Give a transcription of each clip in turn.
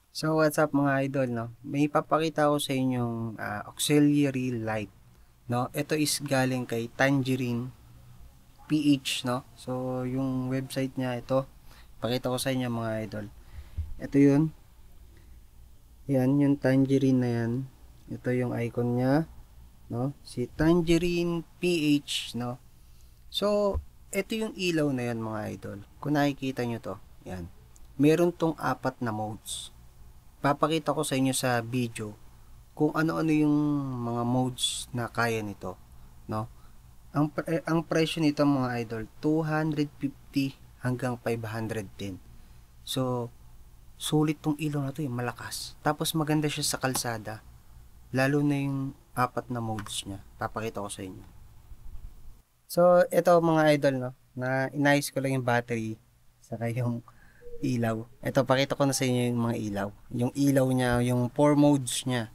So, what's up mga idol, no? May papakita ko sa inyong auxiliary light, no? Ito is galing kay Tangerine PH, no? So, yung website niya, ito. Pakita ko sa inyo mga idol. Ito yun. Yan, yung Tangerine na yan. Ito yung icon niya, no? Si Tangerine PH, no? So, ito yung ilaw na yan mga idol. Kung nakikita nyo to, yan. Meron tong apat na modes. Papakita ko sa inyo sa video kung ano-ano yung mga modes na kaya nito, no? Ang presyo nito mga idol, 250 hanggang 510. So, sulit tong ilaw na to, malakas. Tapos maganda siya sa kalsada, lalo na yung apat na modes niya. Papakita ko sa inyo. So, ito mga idol, no, na inayos ko lang yung battery saka yung ilaw. Ito, pakita ko na sa inyo yung mga ilaw. Yung ilaw niya, yung 4 modes niya.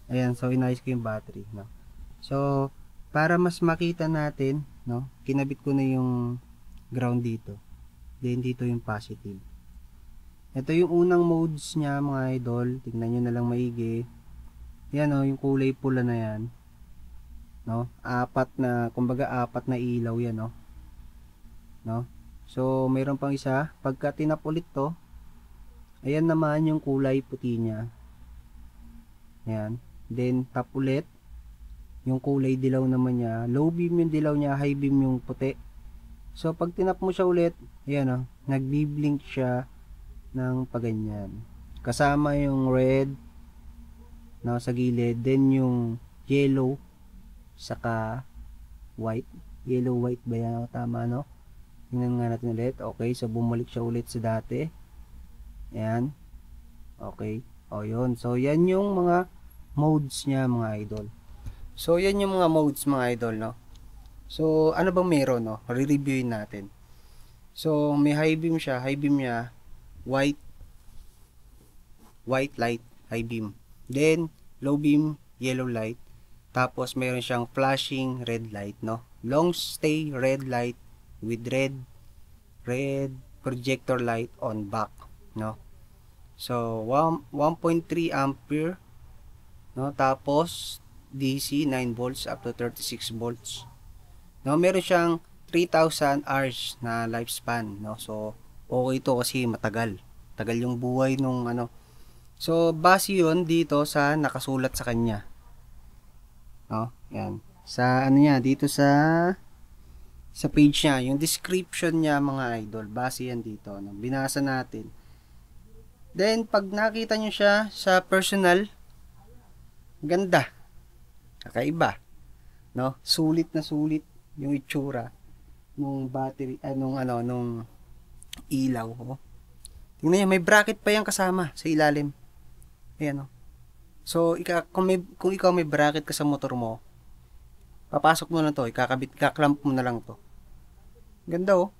Ayan, so inayos ko yung battery, no. So, para mas makita natin, no, kinabit ko na yung ground dito. Then dito yung positive. Ito yung unang modes niya, mga idol. Tingnan niyo na lang maigi. Yan, no, yung kulay pula na yan, no. Kumbaga apat na ilaw yan, no. So, mayroon pang isa. Pagka tinap ulit to, ayan naman yung kulay puti niya. Ayan. Then, tap ulit. Yung kulay dilaw naman niya. Low beam yung dilaw niya, high beam yung puti. So, pag tinap mo siya ulit, ayan nagbi-blink siya ng paganyan. Kasama yung red sa gilid. Then, yung yellow, saka white. Yellow, white ba yan? Tama, no? Tingnan nga natin ulit. Okay, so bumalik siya ulit sa dati. Ayan. Okay. O, yun. So, yan yung mga modes niya, mga idol. So, yan yung mga modes, mga idol, no? So, ano bang meron, no? Re-reviewin natin. So, may high beam siya. High beam niya, white light, high beam. Then, low beam, yellow light. Tapos, meron siyang flashing red light, no? Long stay red light with red projector light on back, no. So 1.3 ampere, no. Tapos DC 9 volts up to 36 volts, no. Meron siyang 3,000 hours na lifespan, no. So okay to kasi tagal yung buhay nung so base yun dito sa nakasulat sa kanya, no. Yan sa niya dito sa page niya, yung description niya, mga idol, base yan dito, no? Binasa natin. Then, pag nakita nyo siya sa personal, ganda, kakaiba, no? Sulit na sulit yung itsura nung battery, nung ilaw, oh. Tingnan nyo, may bracket pa yan kasama sa ilalim. Ayan, oh. So, kung ikaw may bracket ka sa motor mo, papasok mo na to, kaklamp mo na lang to. Ganda, oh.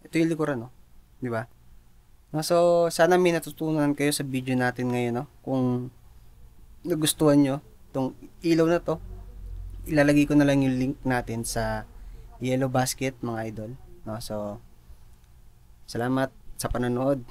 Ito yung likuran, oh. Di ba? No, so, sana may natutunan kayo sa video natin ngayon, no? Kung nagustuhan nyo itong ilaw na to, ilalagay ko na lang yung link natin sa Yellow Basket, mga idol. No? So, salamat sa panonood.